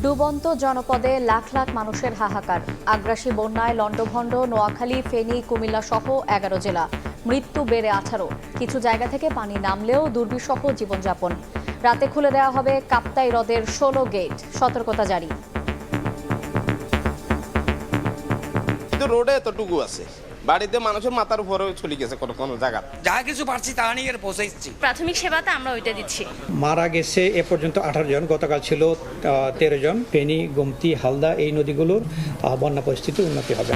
ডুবন্ত জনপদে লাখ লাখ মানুষের হাহাকার। আগ্রাসী বন্যায় লন্ডভন্ড নোয়াখালী, ফেনী, কুমিল্লা সহ 11 জেলা। মৃত্যু বেড়ে 18। কিছু জায়গা থেকে পানি নামলেও দুর্বিষহ জীবনযাপন। রাতে খুলে দেওয়া হবে কাপ্তাই হ্রদের 16 গেট, সতর্কতা জারি। রোডে এতটুকু আছে, বাড়িতে মানুষের মাথার উপরে চলে গেছে কোন কোন জায়গা। যা কিছু পারছি তা নিয়ে পৌঁছাইছি। প্রাথমিক সেবাতে আমরা ওইটা দিচ্ছি। মারা গেছে এ পর্যন্ত 18 জন, গতকাল ছিল 13 জন। ফেনী, গোমতী, হালদা এই নদীগুলোর বন্যা পরিস্থিতি উন্নতি হবে।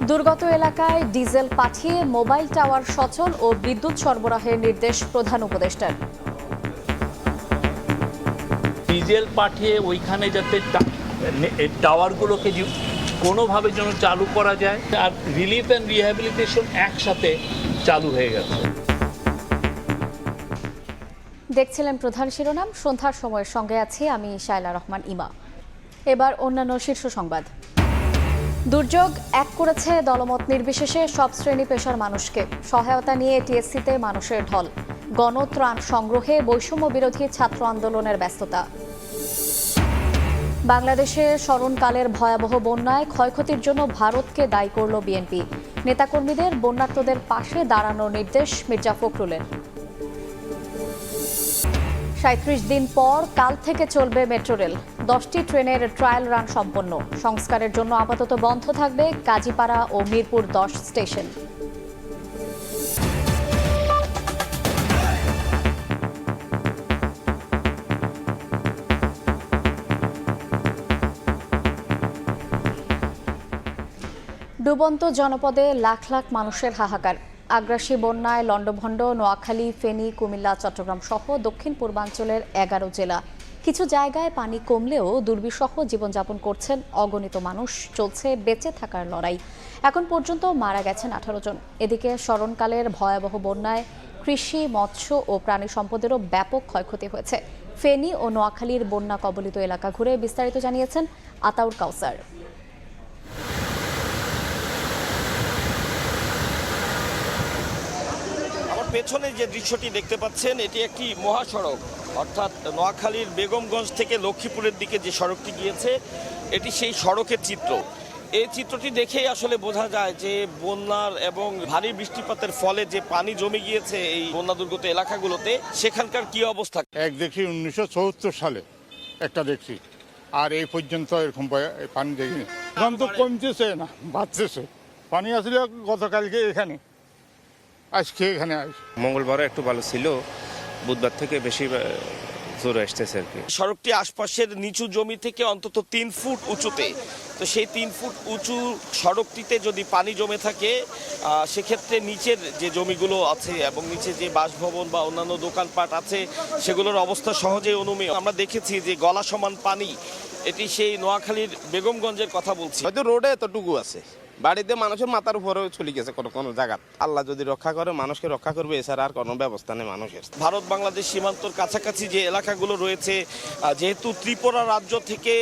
দুর্গত এলাকায় ডিজেল পাঠিয়ে মোবাইল টাওয়ার সচল ও বিদ্যুৎ সরবরাহের নির্দেশ প্রধান উপদেষ্টার। ডিজেল পাঠিয়ে ওইখানে যাতে টাওয়ারগুলোকে কোনোভাবে যেন চালু করা যায়, আর রিলিফ অ্যান্ড রিহ্যাবিলিটেশন একসাথে চালু হয়ে গেছে। দেখছিলেন প্রধান শিরোনাম। সন্ধ্যার সময়ের সঙ্গে আছি আমি শায়লা রহমান ইমা। এবার অন্যান্য শীর্ষ সংবাদ। দুর্যোগ এক করেছে দলমত নির্বিশেষে সব শ্রেণী পেশার মানুষকে। সহায়তা নিয়ে টিএসসিতে মানুষের ঢল। গণত্রাণ সংগ্রহে বৈষম্য বিরোধী ছাত্র আন্দোলনের ব্যস্ততা। বাংলাদেশে স্মরণকালের ভয়াবহ বন্যায় ক্ষয়ক্ষতির জন্য ভারতকে দায়ী করল বিএনপি। নেতাকর্মীদের বন্যার্তদের পাশে দাঁড়ানোর নির্দেশ মির্জা ফখরুলের। 37 দিন পর কাল থেকে চলবে মেট্রো রেল। 10টি ট্রেনের ট্রায়াল রান সম্পন্ন। সংস্কারের জন্য আপাতত বন্ধ থাকবে কাজীপাড়া ও মিরপুর 10 স্টেশন। ডুবন্ত জনপদে লাখ লাখ মানুষের হাহাকার। আগ্রাসী বন্যায় লন্ডভন্ড নোয়াখালী, ফেনী, কুমিল্লা, চট্টগ্রাম সহ দক্ষিণ পূর্বাঞ্চলের 11 জেলা। কিছু জায়গায় পানি কমলেও দুর্বিষহ জীবনযাপন করছেন অগণিত মানুষ। চলছে বেঁচে থাকার লড়াই। এখন পর্যন্ত মারা গেছেন 18 জন। এদিকে স্মরণকালের ভয়াবহ বন্যায় কৃষি, মৎস্য ও প্রাণী সম্পদেরও ব্যাপক ক্ষয়ক্ষতি হয়েছে। ফেনী ও নোয়াখালীর বন্যা কবলিত এলাকা ঘুরে বিস্তারিত জানিয়েছেন আতাউর কাউসার। পেছনে যে দৃশ্যটি দেখতে পাচ্ছেন এটি একটি মহাসড়ক, অর্থাৎ নোয়াখালীর বেগমগঞ্জ থেকে লক্ষ্মীপুরের দিকে যে সড়কটি গিয়েছে এটি সেই সড়কের চিত্র। এই চিত্রটি দেখেই আসলে বোঝা যায় যে বন্যার এবং ভারী বৃষ্টিপাতের ফলে যে পানি জমে গিয়েছে এই বন্যা দুর্গত এলাকাগুলোতে, সেখানকার কি অবস্থা। এক দেখি 1974 সালে একটা দেখছি, আর এই পর্যন্ত এরকম পানি দেখিনি। এখন তো কমতেছে না, বাড়তেছে। পানি আসলে গতকালকে এখানে, আজকে এখানে মঙ্গলবারও একটু ভালো ছিল, বুধবার থেকে বেশি জোরে আসতেছে আর কি। সড়কটি আশপাশের নিচু জমি থেকে অন্তত 3 ফুট উঁচুতে। তো সেই 3 ফুট উঁচু সড়কটিতে যদি পানি জমে থাকে, সেক্ষেত্রে নিচের যে জমিগুলো আছে এবং নিচে যে বাসভবন বা অন্যান্য দোকানপাট আছে সেগুলোর অবস্থা সহজেই অনুমেয়। আমরা দেখেছি যে গলা সমান পানি, এটি সেই নোয়াখালীর বেগমগঞ্জের কথা বলছি। হয়তো রোডে এতটুকু আছে, বাড়িতে মানুষের মাথার উপরে চলে গেছে কোন কোন জায়গা। আল্লাহ যদি রক্ষা করে মানুষকে রক্ষা করবে, এছাড়া আর কোনো ব্যবস্থা নেই মানুষের। ভারত বাংলাদেশ সীমান্তর কাছাকাছি যে এলাকাগুলো রয়েছে, যেহেতু ত্রিপুরা রাজ্য থেকে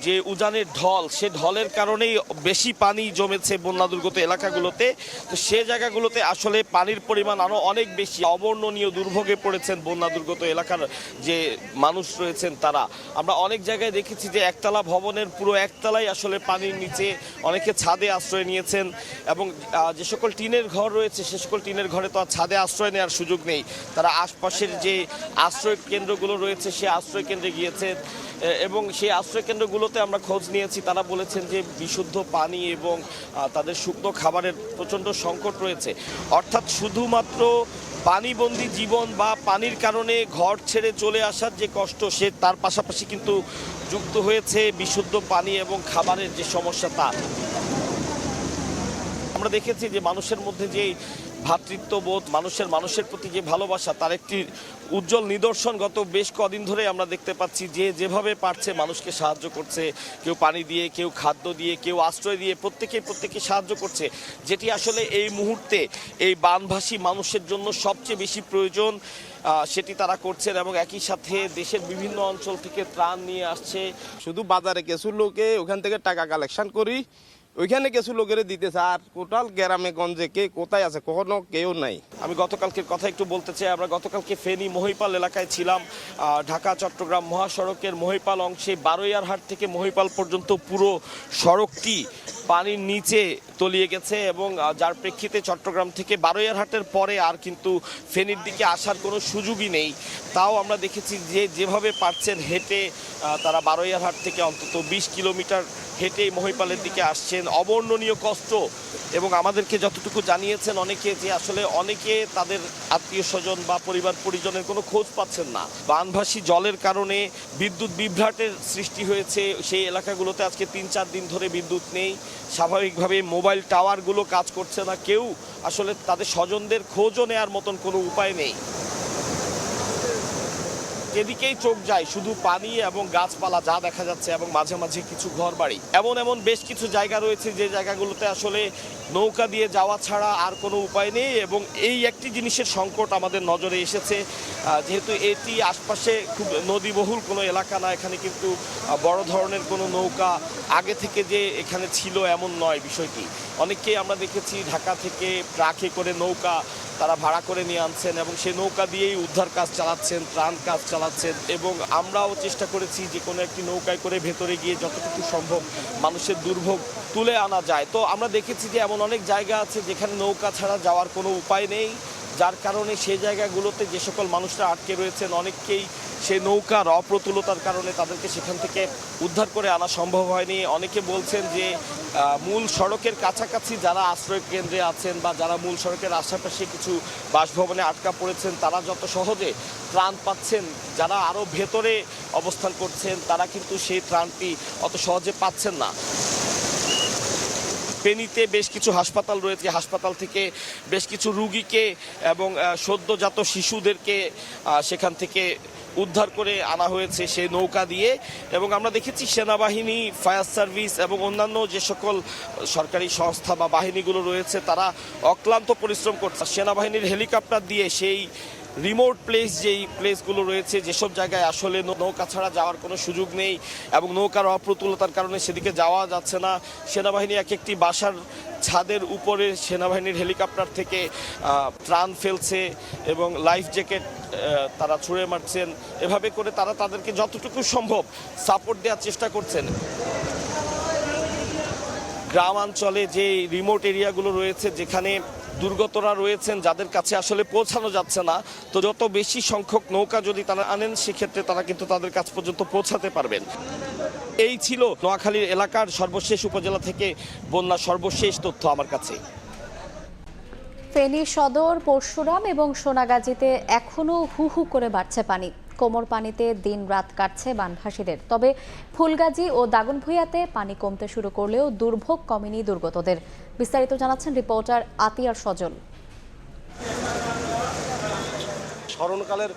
যে উজানের ঢল, সে ঢলের কারণেই বেশি পানি জমেছে বন্যা দুর্গত এলাকাগুলোতে। তো সে জায়গাগুলোতে আসলে পানির পরিমাণ আরও অনেক বেশি। অবর্ণনীয় দুর্ভোগে পড়েছেন বন্যা দুর্গত এলাকার যে মানুষ রয়েছেন তারা। আমরা অনেক জায়গায় দেখেছি যে একতলা ভবনের পুরো একতলাই আসলে পানির নিচে, অনেকে ছাদে আশ্রয় নিয়েছেন এবং যে সকল টিনের ঘর রয়েছে সে সকল টিনের ঘরে তো আর ছাদে আশ্রয় নেওয়ার সুযোগ নেই। তারা আশপাশের যে আশ্রয় কেন্দ্রগুলো রয়েছে সে আশ্রয় কেন্দ্রে গিয়েছেন এবং সেই আশ্রয় কেন্দ্রগুলোতে আমরা খোঁজ নিয়েছি। তারা বলেছেন যে বিশুদ্ধ পানি এবং তাদের শুকনো খাবারের প্রচণ্ড সংকট রয়েছে। অর্থাৎ শুধুমাত্র পানিবন্দী জীবন বা পানির কারণে ঘর ছেড়ে চলে আসার যে কষ্ট, সে তার পাশাপাশি কিন্তু যুক্ত হয়েছে বিশুদ্ধ পানি এবং খাবারের যে সমস্যা তা। আমরা দেখেছি যে মানুষের মধ্যে যে ভ্রাতৃত্ববোধ, মানুষের প্রতি যে ভালোবাসা, তার একটি উজ্জ্বল নিদর্শন গত বেশ কদিন ধরে আমরা দেখতে পাচ্ছি। যে যেভাবে পারছে মানুষকে সাহায্য করছে, কেউ পানি দিয়ে, কেউ খাদ্য দিয়ে, কেউ আশ্রয় দিয়ে, প্রত্যেকে সাহায্য করছে, যেটি আসলে এই মুহূর্তে এই বানভাসী মানুষের জন্য সবচেয়ে বেশি প্রয়োজন। সেটি তারা করছেন এবং একই সাথে দেশের বিভিন্ন অঞ্চল থেকে ত্রাণ নিয়ে আসছে। শুধু বাজারে কিছু লোকে ওখান থেকে টাকা কালেকশন করি, ওইখানে কিছু লোকের দিতেছে, আর টোটাল গ্রামে গঞ্জে কে কোথায় আছে কখনো কেউ নাই। আমি গতকালকের কথা একটু বলতে চাই। আমরা গতকালকে ফেনী মহিপাল এলাকায় ছিলাম। ঢাকা চট্টগ্রাম মহাসড়কের মহিপাল অংশে বারৈয়ারহাট থেকে মহিপাল পর্যন্ত পুরো সড়কটি পানির নিচে তলিয়ে গেছে এবং যার প্রেক্ষিতে চট্টগ্রাম থেকে বারৈয়ারহাটের পরে আর কিন্তু ফেনীর দিকে আসার কোনো সুযোগই নেই। তাও আমরা দেখেছি যে যেভাবে পারছেন হেঁটে তারা বারৈয়ারহাট থেকে অন্তত 20 কিলোমিটার হেঁটে মহিপালের দিকে আসছেন। অবর্ণনীয় কষ্ট, এবং আমাদেরকে যতটুকু জানিয়েছেন অনেকে যে আসলে অনেকে তাদের আত্মীয় স্বজন বা পরিবার পরিজনের কোনো খোঁজ পাচ্ছেন না। বানভাসী জলের কারণে বিদ্যুৎ বিভ্রাটের সৃষ্টি হয়েছে সেই এলাকাগুলোতে। আজকে 3-4 দিন ধরে বিদ্যুৎ নেই। স্বাভাবিকভাবে মোবাইল টাওয়ারগুলো কাজ করছে না। কেউ আসলে তাদের স্বজনদের খোঁজও নেওয়ার মতন কোনো উপায় নেই। এদিকেই চোখ যায় শুধু পানি এবং গাছপালা যা দেখা যাচ্ছে, এবং মাঝে মাঝে কিছু ঘরবাড়ি। এমন বেশ কিছু জায়গা রয়েছে যে জায়গাগুলোতে আসলে নৌকা দিয়ে যাওয়া ছাড়া আর কোনো উপায় নেই। এবং এই একটি জিনিসের সংকট আমাদের নজরে এসেছে, যেহেতু এটি আশপাশে খুব নদীবহুল কোনো এলাকা না। এখানে কিন্তু বড় ধরনের কোনো নৌকা আগে থেকে যে এখানে ছিল এমন নয় বিষয়টি। অনেককেই আমরা দেখেছি ঢাকা থেকে ট্রাকে করে নৌকা তারা ভাড়া করে নিয়ে আনছেন এবং সেই নৌকা দিয়েই উদ্ধার কাজ চালাচ্ছেন, ত্রাণ কাজ চালাচ্ছেন। এবং আমরাও চেষ্টা করেছি যে কোনো একটি নৌকায় করে ভেতরে গিয়ে যতটুকু সম্ভব মানুষের দুর্ভোগ তুলে আনা যায়। তো আমরা দেখেছি যে এমন অনেক জায়গা আছে যেখানে নৌকা ছাড়া যাওয়ার কোনো উপায় নেই, যার কারণে সেই জায়গাগুলোতে যে সকল মানুষরা আটকে রয়েছেন অনেককেই সেই নৌকার অপ্রতুলতার কারণে তাদেরকে সেখান থেকে উদ্ধার করে আনা সম্ভব হয়নি। অনেকে বলছেন যে মূল সড়কের কাছাকাছি যারা আশ্রয় কেন্দ্রে আছেন বা যারা মূল সড়কের আশেপাশে কিছু বাসভবনে আটকা পড়েছেন তারা যত সহজে ত্রাণ পাচ্ছেন, যারা আরও ভেতরে অবস্থান করছেন তারা কিন্তু সেই ত্রাণটি অত সহজে পাচ্ছেন না। ফেনীতে বেশ কিছু হাসপাতাল রয়েছে, হাসপাতাল থেকে বেশ কিছু রুগীকে এবং সদ্যজাত শিশুদেরকে সেখান থেকে উদ্ধার করে আনা হয়েছে সেই নৌকা দিয়ে। এবং আমরা দেখেছি সেনাবাহিনী, ফায়ার সার্ভিস এবং অন্যান্য যে সকল সরকারি সংস্থা বা বাহিনীগুলো রয়েছে তারা অক্লান্ত পরিশ্রম করছে। সেনাবাহিনীর হেলিকপ্টার দিয়ে সেই রিমোট যেই প্লেসগুলো রয়েছে, যেসব জায়গায় আসলে নৌকা ছাড়া যাওয়ার কোনো সুযোগ নেই এবং নৌকার অপ্রতুলতার কারণে সেদিকে যাওয়া যাচ্ছে না, সেনাবাহিনী এক একটি বাসার ছাদের উপরে সেনাবাহিনীর হেলিকপ্টার থেকে ত্রাণ ফেলছে এবং লাইফ জ্যাকেট তারা ছুঁড়ে মারছেন। এভাবে করে তারা তাদেরকে যতটুকু সম্ভব সাপোর্ট দেওয়ার চেষ্টা করছেন। গ্রামাঞ্চলে যে রিমোট এরিয়াগুলো রয়েছে যেখানে দুর্গতরা রয়েছেন, যাদের কাছে আসলে পৌঁছানো যাচ্ছে না, তো যত বেশি সংখ্যক নৌকা যদি তারা আনেন সেক্ষেত্রে তারা কিন্তু তাদের কাছ পর্যন্ত পৌঁছাতে পারবেন। এই ছিল নোয়াখালীর এলাকার সর্বশেষ উপজেলা থেকে বন্যার সর্বশেষ তথ্য আমার কাছে। ফেনী সদর, পরশুরাম এবং সোনাগাজীতে এখনও হু হু করে বাড়ছে পানি। কোমর পানিতে দিন রাত কাটছে বানভাসীদের। তবে ফুলগাজী ও দাগনভূঞাতে পানি কমতে শুরু করলেও দুর্ভোগ কমেনি দুর্গতদের। বিস্তারিত জানাচ্ছেন রিপোর্টার আতিয়ার সজল। স্মরণকালের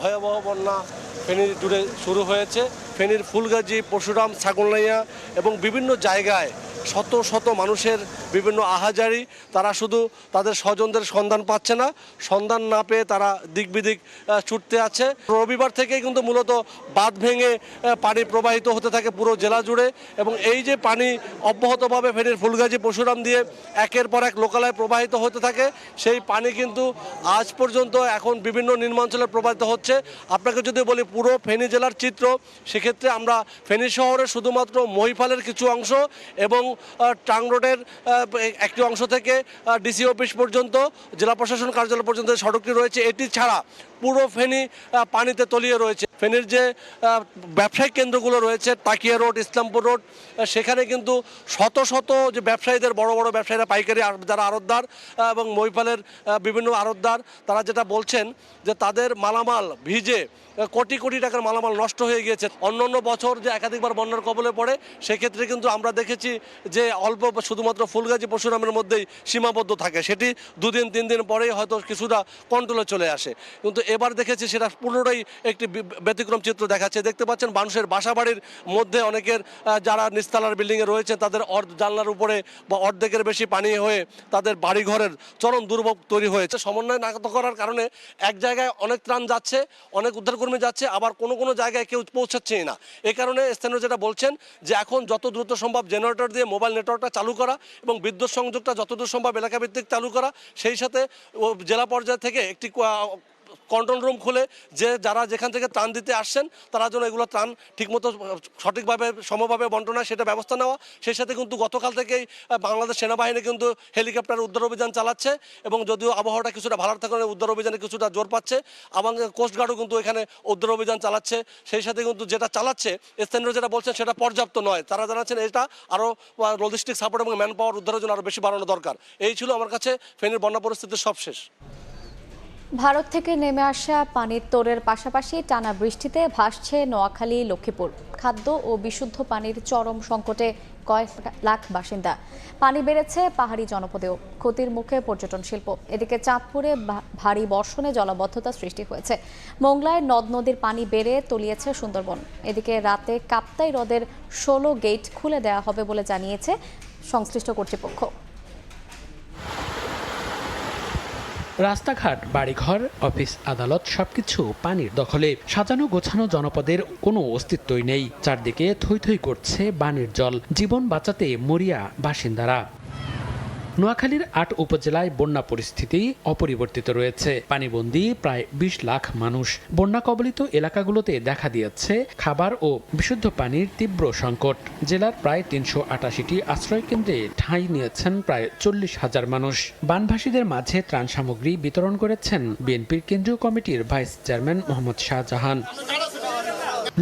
ভয়াবহ বন্যা ফেনীর জুড়ে শুরু হয়েছে। ফেনীর ফুলগাজী, পরশুরাম, ছাগলনাইয়া এবং বিভিন্ন জায়গায় শত শত মানুষের বিভিন্ন আহাজারি। তারা শুধু তাদের স্বজনদের সন্ধান পাচ্ছে না, সন্ধান না পেয়ে তারা দিক বিদিক ছুটতে আছে। রবিবার থেকেই কিন্তু মূলত বাঁধ ভেঙে পানি প্রবাহিত হতে থাকে পুরো জেলা জুড়ে এবং এই যে পানি অব্যাহতভাবে ফেনীর ফুলগাজী, পরশুরাম দিয়ে একের পর এক লোকালয়ে প্রবাহিত হতে থাকে, সেই পানি কিন্তু আজ পর্যন্ত এখন বিভিন্ন নিম্নাঞ্চলে প্রবাহিত হচ্ছে। আপনাকে যদি বলি পুরো ফেনী জেলার চিত্র, সেক্ষেত্রে আমরা ফেনী শহরের শুধুমাত্র মহিপালের কিছু অংশ এবং টাং রোডের একটি অংশ থেকে ডিসি অফিস পর্যন্ত, জেলা প্রশাসন কার্যালয় পর্যন্ত সড়কটি রয়েছে, এটি ছাড়া পুরো ফেনী পানিতে তলিয়ে রয়েছে। ফেনীর যে ব্যবসায়িক কেন্দ্রগুলো রয়েছে, তাকিয়া রোড, ইসলামপুর রোড, সেখানে কিন্তু শত শত যে ব্যবসায়ীদের, বড় বড় ব্যবসায়ীরা, পাইকারি যারা আড়তদার এবং মহিপালের বিভিন্ন আড়তদার, তারা যেটা বলছেন যে তাদের মালামাল ভিজে কোটি কোটি টাকার মালামাল নষ্ট হয়ে গিয়েছে। অন্যান্য বছর যে একাধিকবার বন্যার কবলে পড়ে, সেক্ষেত্রে কিন্তু আমরা দেখেছি যে অল্প শুধুমাত্র ফুলগাজী, পরশুরামের মধ্যেই সীমাবদ্ধ থাকে, সেটি 2 দিন 3 দিন পরেই হয়তো কিছুটা কন্ট্রোলে চলে আসে। কিন্তু এবার দেখেছি সেটা পুরোটাই একটি ব্যতিক্রম চিত্র দেখাচ্ছে। দেখতে পাচ্ছেন মানুষের বাসাবাড়ির মধ্যে অনেকের যারা নিচতলার বিল্ডিংয়ে রয়েছে তাদের জানলার উপরে বা অর্ধেকের বেশি পানি হয়ে তাদের বাড়িঘরের চরম দুর্ভোগ তৈরি হয়েছে। সমন্বয় না করার কারণে এক জায়গায় অনেক ত্রাণ যাচ্ছে, অনেক উদ্ধারকর্মী যাচ্ছে, আবার কোনো জায়গায় কেউ পৌঁছাচ্ছেই না। এই কারণে স্থানীয় যেটা বলছেন যে এখন যত দ্রুত সম্ভব জেনারেটর দিয়ে মোবাইল নেটওয়ার্কটা চালু করা এবং বিদ্যুৎ সংযোগটা যতদূর সম্ভব এলাকাভিত্তিক চালু করা, সেই সাথে জেলা পর্যায় থেকে একটি কন্ট্রোল রুম খুলে যারা যেখান থেকে ত্রাণ দিতে আসছেন তারা যেন এগুলো ত্রাণ ঠিকমতো সঠিকভাবে সমভাবে বন্টন হয় সেটা ব্যবস্থা নেওয়া। সেই সাথে কিন্তু গতকাল থেকেই বাংলাদেশ সেনাবাহিনী কিন্তু হেলিকপ্টার উদ্ধার অভিযান চালাচ্ছে এবং যদিও আবহাওয়াটা কিছুটা ভালো থাকার কারণে উদ্ধার অভিযানে কিছুটা জোর পাচ্ছে। এবং কোস্টগার্ডও কিন্তু এখানে উদ্ধার অভিযান চালাচ্ছে। সেই সাথে কিন্তু যেটা চালাচ্ছে স্থানীয় যেটা বলছেন সেটা পর্যাপ্ত নয়। তারা জানাচ্ছেন এটা আরও লজিস্টিক সাপোর্ট এবং ম্যান পাওয়ার উদ্ধারের জন্য আরও বেশি বাড়ানো দরকার। এই ছিল আমার কাছে ফেনীর বন্যা পরিস্থিতির সবশেষ। ভারত থেকে নেমে আসা পানির তোড়ের পাশাপাশি টানা বৃষ্টিতে ভাসছে নোয়াখালী, লক্ষ্মীপুর। খাদ্য ও বিশুদ্ধ পানির চরম সংকটে কয়েক লাখ বাসিন্দা। পানি বেড়েছে পাহাড়ি জনপদেও, ক্ষতির মুখে পর্যটন শিল্প। এদিকে চাঁদপুরে ভারী বর্ষণে জলাবদ্ধতা সৃষ্টি হয়েছে। মোংলায় নদ নদীর পানি বেড়ে তলিয়েছে সুন্দরবন। এদিকে রাতে কাপ্তাই হ্রদের 16 গেট খুলে দেওয়া হবে বলে জানিয়েছে সংশ্লিষ্ট কর্তৃপক্ষ। রাস্তাঘাট, বাড়িঘর, অফিস, আদালত সবকিছু পানির দখলে। সাজানো গোছানো জনপদের কোনো অস্তিত্বই নেই। চারদিকে থই থই করছে বানের জল। জীবন বাঁচাতে মরিয়া বাসিন্দারা। নোয়াখালীর 8 উপজেলায় বন্যা পরিস্থিতি অপরিবর্তিত রয়েছে। পানিবন্দী প্রায় 20 লাখ মানুষ। বন্যা কবলিত এলাকাগুলোতে দেখা দিয়েছে খাবার ও বিশুদ্ধ পানির তীব্র সংকট। জেলার প্রায় 388টি আশ্রয়কেন্দ্রে ঠাঁই নিয়েছেন প্রায় 40,000 মানুষ। বানভাসীদের মাঝে ত্রাণ সামগ্রী বিতরণ করেছেন বিএনপির কেন্দ্রীয় কমিটির ভাইস চেয়ারম্যান মোহাম্মদ শাহজাহান।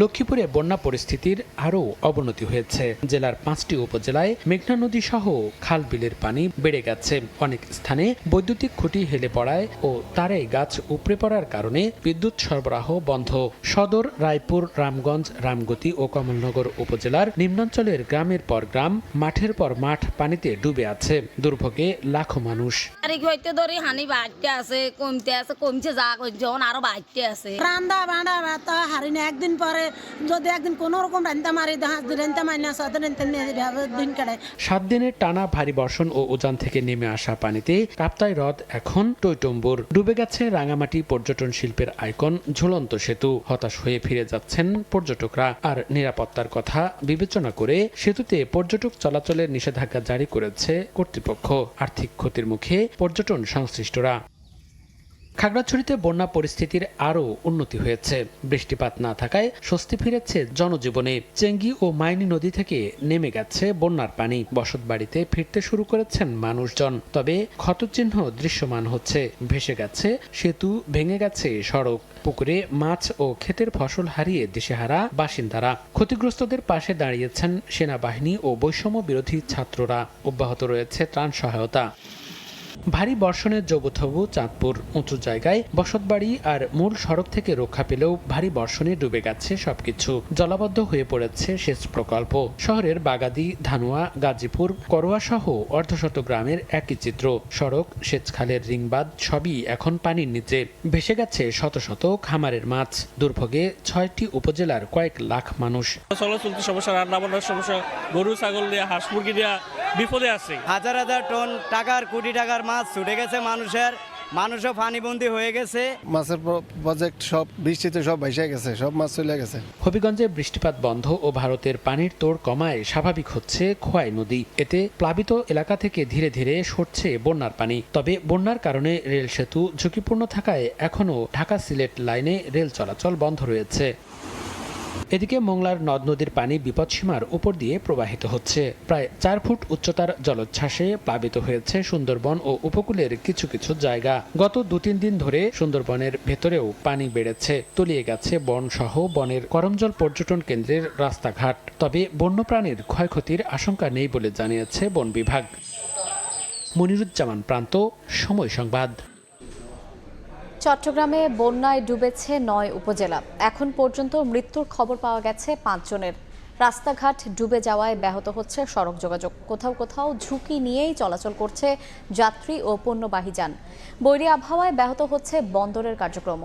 লক্ষ্মীপুরে বন্যা পরিস্থিতির আরও অবনতি হয়েছে। জেলার 5টি উপজেলায় মেঘনা নদী সহ খাল বিলের পানি বেড়ে গেছে। অনেক স্থানে বৈদ্যুতিক খুঁটি হেলে পড়ায় ও তারে গাছ উপড়ে পড়ার কারণে বিদ্যুৎ সরবরাহ বন্ধ। সদর, রায়পুর, রামগঞ্জ, রামগতি ও কমলনগর উপজেলার নিম্নাঞ্চলের গ্রামের পর গ্রাম, মাঠের পর মাঠ পানিতে ডুবে আছে। দুর্ভোগে লাখো মানুষ। হানি বাড়তে আছে, কমছে যা যখন আরো বাড়তে আছে। রান্না বান্না ভাতা হারিনি একদিন পরে যদি একদিন কোন রকম রান্তা মারি 7 দিনের টানা ভারী বর্ষণ ও উজান থেকে নেমে আসা পানিতে কাপ্তাই হ্রদ এখন টইটম্বুর। ডুবে গেছে রাঙামাটি পর্যটন শিল্পের আইকন ঝুলন্ত সেতু। হতাশ হয়ে ফিরে যাচ্ছেন পর্যটকরা। আর নিরাপত্তার কথা বিবেচনা করে সেতুতে পর্যটক চলাচলের নিষেধাজ্ঞা জারি করেছে কর্তৃপক্ষ। আর্থিক ক্ষতির মুখে পর্যটন সংশ্লিষ্টরা। খাগড়াছড়িতে বন্যা পরিস্থিতির আরও উন্নতি হয়েছে। বৃষ্টিপাত না থাকায় স্বস্তি ফিরেছে জনজীবনে। চেঙ্গি ও মাইনি নদী থেকে নেমে গেছে বন্যার পানি। বসতবাড়িতে ফিরতে শুরু করেছেন মানুষজন। তবে ক্ষতচিহ্ন দৃশ্যমান হচ্ছে। ভেসে গেছে সেতু, ভেঙে গেছে সড়ক। পুকুরে মাছ ও ক্ষেতের ফসল হারিয়ে দিশেহারা বাসিন্দারা। ক্ষতিগ্রস্তদের পাশে দাঁড়িয়েছেন সেনাবাহিনী ও বৈষম্য বিরোধী ছাত্ররা। অব্যাহত রয়েছে ত্রাণ সহায়তা। ভারী বর্ষণে জবুথবু চাঁদপুর। উঁচু জায়গায় বসতবাড়ি আর মূল সড়ক থেকে রক্ষা পেলেও ভারী বর্ষণে ডুবে গেছে সবকিছু। জলাবদ্ধ হয়ে পড়েছে সেচ প্রকল্প। শহরের বাগাদি, ধানুয়া, গাজীপুর, করোয়া সহ অর্ধশত গ্রামের একই চিত্র। সড়ক, সেচখালের রিংবাদ সবই এখন পানির নিচে। ভেসে গেছে শত শত খামারের মাছ। দুর্ভোগে 6টি উপজেলার কয়েক লাখ মানুষ। চলতি সমস্যা, রান্না বান্নার সমস্যা, গরু ছাগল দিয়ে, হাঁস মুরগি দিয়ে বিপদে আছে। হাজার হাজার টন টাকার, কোটি টাকার মাছ ছুটে গেছে মানুষও পানিবন্দী হয়ে গেছে। মাছের প্রজেক্ট সব বৃষ্টিতে সব ভেসে গেছে, সব মাছ চলে গেছে। হবিগঞ্জে বৃষ্টিপাত বন্ধ ও ভারতের পানির তোড় কমায় স্বাভাবিক হচ্ছে খোয়াই নদী। এতে প্লাবিত এলাকা থেকে ধীরে ধীরে সরছে বন্যার পানি। তবে বন্যার কারণে রেল সেতু ঝুঁকিপূর্ণ থাকায় এখনও ঢাকা সিলেট লাইনে রেল চলাচল বন্ধ রয়েছে। এদিকে মোংলার নদ নদীর পানি বিপদসীমার উপর দিয়ে প্রবাহিত হচ্ছে। প্রায় 4 ফুট উচ্চতার জলোচ্ছ্বাসে প্লাবিত হয়েছে সুন্দরবন ও উপকূলের কিছু কিছু জায়গা। গত 2-3 দিন ধরে সুন্দরবনের ভেতরেও পানি বেড়েছে। তলিয়ে গেছে বন সহ বনের করমজল পর্যটন কেন্দ্রের রাস্তাঘাট। তবে বন্যপ্রাণীর ক্ষয়ক্ষতির আশঙ্কা নেই বলে জানিয়েছে বন বিভাগ। মনিরুজ্জামান প্রান্ত, সময় সংবাদ। চট্টগ্রামে বন্যায় ডুবেছে 9 উপজেলা। এখন পর্যন্ত মৃত্যুর খবর পাওয়া গেছে 5 জনের। রাস্তাঘাট ডুবে যাওয়ায় ব্যাহত হচ্ছে সড়ক যোগাযোগ। কোথাও কোথাও ঝুঁকি নিয়েই চলাচল করছে যাত্রী ও পণ্যবাহী যান। বৈরী আবহাওয়ায় ব্যাহত হচ্ছে বন্দরের কার্যক্রম।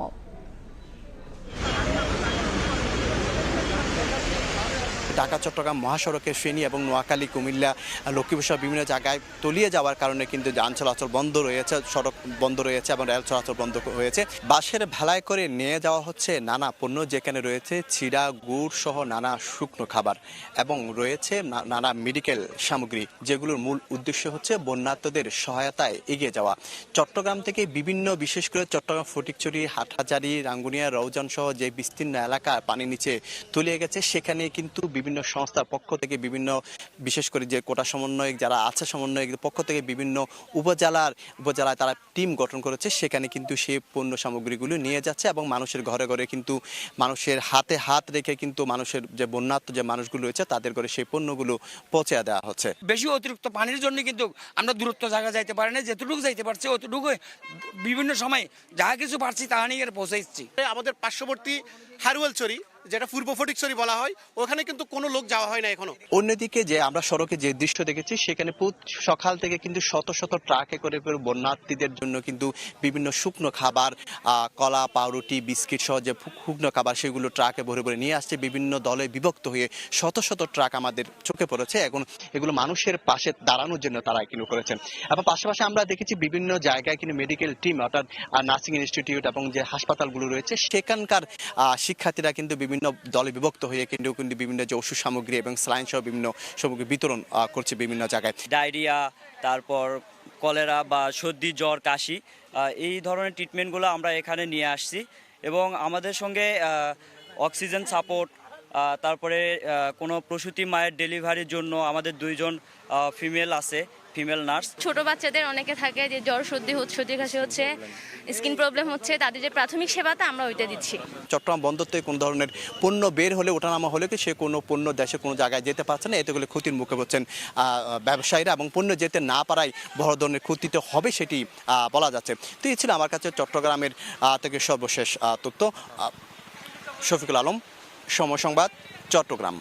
ঢাকা চট্টগ্রাম মহাসড়কের ফেনী এবং নোয়াখালী কুমিল্লা লক্ষ্মীপুর সহ বিভিন্ন জায়গায় তলিয়ে যাওয়ার কারণে কিন্তু যান চলাচল বন্ধ রয়েছে, সড়ক বন্ধ রয়েছে এবং রেল চলাচল বন্ধ হয়েছে। বাসের ভেলায় করে নিয়ে যাওয়া হচ্ছে নানা পণ্য, যেখানে রয়েছে চিড়া, গুড় সহ নানা শুকনো খাবার এবং রয়েছে নানা মেডিকেল সামগ্রী, যেগুলোর মূল উদ্দেশ্য হচ্ছে বন্যার্তদের সহায়তায় এগিয়ে যাওয়া। চট্টগ্রাম থেকে বিভিন্ন, বিশেষ করে চট্টগ্রাম ফটিকছড়ি, হাটহাজারী, রাঙ্গুনিয়া, রৌজান সহ যে বিস্তীর্ণ এলাকা পানির নিচে তলিয়ে গেছে, সেখানে কিন্তু বিভিন্ন সংস্থার পক্ষ থেকে বিভিন্ন, বিশেষ করে যে কোটা সমন্বয়ক যারা আছে, সমন্বয়কের পক্ষ থেকে বিভিন্ন উপজেলায় তারা টিম গঠন করেছে। সেখানে কিন্তু সেই পণ্য সামগ্রীগুলো নিয়ে যাচ্ছে এবং মানুষের ঘরে ঘরে কিন্তু মানুষের হাতে হাত রেখে কিন্তু মানুষের যে বন্যার্ত যে মানুষগুলো রয়েছে তাদের ঘরে সেই পণ্যগুলো পৌঁছে দেওয়া হচ্ছে। বেশি অতিরিক্ত পানির জন্য কিন্তু আমরা দূরত্ব জায়গা যাইতে পারি না, যেতটুকু যাইতে পারছি অতটুকু বিভিন্ন সময় যা কিছু পারছি তা নিয়ে পৌঁছাচ্ছি। আমাদের পার্শ্ববর্তী হারুয়ালছড়ি, যেটা পূর্ব ফটিকছড়ি বলা হয়, ওখানে কিন্তু কোনো লোক যাওয়া হয় না এখনো। অন্যদিকে যে আমরা সড়কে যে দৃশ্য দেখেছি, সেখানে সকাল থেকে কিন্তু শত শত ট্রাকে করে বন্যার্থীদের জন্য কিন্তু বিভিন্ন শুকনো খাবার, কলা, পাউরুটি, বিস্কিট সহ যে শুকনো খাবার, সেগুলো ট্রাকে ভরে ভরে নিয়ে আসছে। বিভিন্ন দলে বিভক্ত হয়ে শত শত ট্রাক আমাদের চোখে পড়েছে। এখন এগুলো মানুষের পাশে দাঁড়ানোর জন্য তারা কিন্তু করেছেন। এবং পাশাপাশি আমরা দেখেছি বিভিন্ন জায়গায় কিন্তু মেডিকেল টিম, অর্থাৎ নার্সিং ইনস্টিটিউট এবং যে হাসপাতালগুলো রয়েছে, সেখানকার শিক্ষার্থীরা কিন্তু বিভিন্ন দলে বিভক্ত হয়ে কিন্তু বিভিন্ন যে ওষুধ সামগ্রী এবং স্যালাইন সহ বিভিন্ন সামগ্রী বিতরণ করছে বিভিন্ন জায়গায়। ডায়রিয়া, তারপর কলেরা বা সর্দি, জ্বর, কাশি, এই ধরনের ট্রিটমেন্টগুলো আমরা এখানে নিয়ে আসছি এবং আমাদের সঙ্গে অক্সিজেন সাপোর্ট, তারপরে কোনো প্রসূতি মায়ের ডেলিভারির জন্য আমাদের 2 জন ফিমেল আছে, ফিমেল নার্স। ছোট বাচ্চাদের অনেকে থাকে যে জ্বর, সর্দি কাশি হচ্ছে, স্কিন প্রবলেম হচ্ছে, তাদের যে প্রাথমিক সেবাটা আমরা ওইটা দিচ্ছি। চট্টগ্রাম বন্দর থেকে কোনো ধরনের পণ্য বের হলে, ওঠানামা হলে কি সে কোনো পণ্য দেশে কোনো জায়গায় যেতে পারছে না, এতে করে ক্ষতির মুখে পড়ছেন ব্যবসায়ীরা এবং পণ্য যেতে না পারায় বড় ধরনের ক্ষতিতে হবে সেটি বলা যাচ্ছে। তো এই ছিল আমার কাছে চট্টগ্রামের থেকে সর্বশেষ তথ্য। শফিকুল আলম, সময় সংবাদ, চট্টগ্রাম।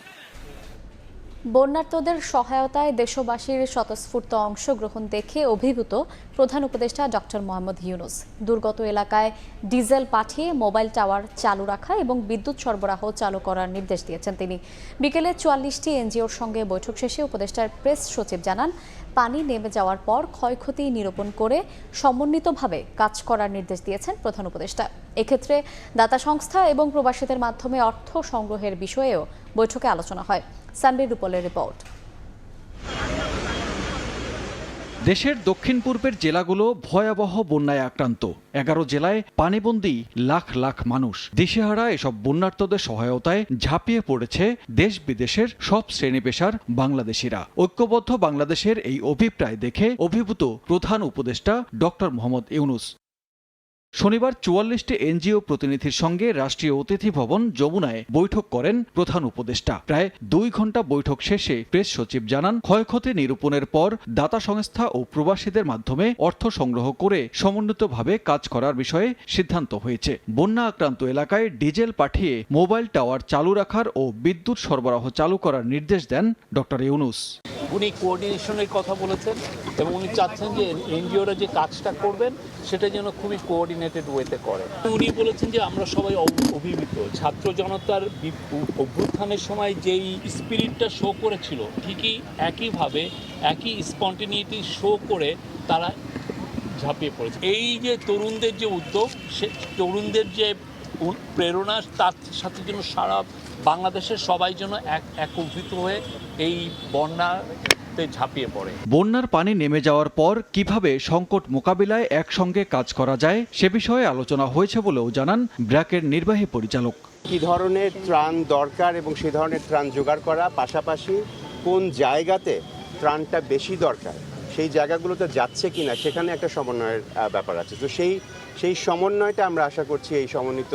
বন্যার্তদের সহায়তায় দেশবাসীর স্বতঃস্ফূর্ত অংশগ্রহণ দেখে অভিভূত প্রধান উপদেষ্টা ডক্টর মোহাম্মদ ইউনূস। দুর্গত এলাকায় ডিজেল পাঠিয়ে মোবাইল টাওয়ার চালু রাখা এবং বিদ্যুৎ সরবরাহ চালু করার নির্দেশ দিয়েছেন তিনি। বিকেলে 44টি এনজিওর সঙ্গে বৈঠক শেষে উপদেষ্টার প্রেস সচিব জানান, পানি নেমে যাওয়ার পর ক্ষয়ক্ষতি নিরূপণ করে সমন্বিতভাবে কাজ করার নির্দেশ দিয়েছেন প্রধান উপদেষ্টা। এক্ষেত্রে দাতা সংস্থা এবং প্রবাসীদের মাধ্যমে অর্থ সংগ্রহের বিষয়েও বৈঠকে আলোচনা হয়। সানবির রূপলের রিপোর্ট। দেশের দক্ষিণ পূর্বের জেলাগুলো ভয়াবহ বন্যায় আক্রান্ত। 11 জেলায় পানিবন্দী লাখ লাখ মানুষ। দিশেহারা এসব বন্যার্তদের সহায়তায় ঝাঁপিয়ে পড়েছে দেশ বিদেশের সব শ্রেণী পেশার বাংলাদেশিরা। ঐক্যবদ্ধ বাংলাদেশের এই অভিপ্রায় দেখে অভিভূত প্রধান উপদেষ্টা ডক্টর মোহাম্মদ ইউনূস। শনিবার 44টি এনজিও প্রতিনিধির সঙ্গে রাষ্ট্রীয় অতিথি ভবন যমুনায় বৈঠক করেন প্রধান উপদেষ্টা। প্রায় 2 ঘণ্টা বৈঠক শেষে প্রেস সচিব জানান, ক্ষয়ক্ষতি নিরূপণের পর দাতা সংস্থা ও প্রবাসীদের মাধ্যমে অর্থ সংগ্রহ করে সমন্বিতভাবে কাজ করার বিষয়ে সিদ্ধান্ত হয়েছে। বন্যা আক্রান্ত এলাকায় ডিজেল পাঠিয়ে মোবাইল টাওয়ার চালু রাখার ও বিদ্যুৎ সরবরাহ চালু করার নির্দেশ দেন ডক্টর ইউনূস। উনি কোঅর্ডিনেশনের কথা বলেছেন এবং উনি চাচ্ছেন যে এনজিওরা যে কাজটা করবেন সেটা যেন খুবই কোঅর্ডিনেটেড ওয়েতে করে। উনি বলেছেন যে আমরা সবাই অভিভূত। ছাত্র জনতার অভ্যুত্থানের সময় যেই স্পিরিটটা শো করেছিল, ঠিকই একইভাবে একই স্পন্টেনিটি শো করে তারা ঝাঁপিয়ে পড়েছে। এই যে তরুণদের যে উদ্যোগ, সে তরুণদের যে প্রেরণা, তার সাথে যেন সারা বাংলাদেশের সবাই যেন একত্রিত হয়ে এই বন্যাতে ঝাঁপিয়ে পড়ে। বন্যার পানি নেমে যাওয়ার পর কিভাবে সংকট মোকাবিলায় একসঙ্গে কাজ করা যায় সে বিষয়ে আলোচনা হয়েছে বলেও জানান ব্র্যাকের নির্বাহী পরিচালক। কী ধরনের ত্রাণ দরকার এবং সেই ধরনের ত্রাণ জোগাড় করা, পাশাপাশি কোন জায়গাতে ত্রাণটা বেশি দরকার সেই জায়গাগুলোতে যাচ্ছে কিনা সেখানে একটা সমন্বয়ের ব্যাপার আছে। তো সেই সমন্বয়টা আমরা আশা করছি এই সমন্বিত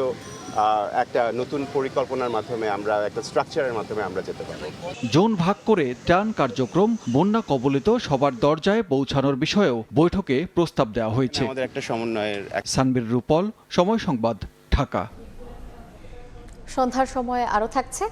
একটা নতুন পরিকল্পনার মাধ্যমে, আমরা একটা স্ট্রাকচারের মাধ্যমে আমরা যেতে পারব। জোন ভাগ করে ত্রাণ কার্যক্রম বন্যা কবলিত সবার দরজায় পৌঁছানোর বিষয়েও বৈঠকে প্রস্তাব দেওয়া হয়েছে। আমাদের একটা সমন্বয়ের। সানবির রূপল, সময় সংবাদ, ঢাকা। সন্ধ্যার সময় আরও থাকছে।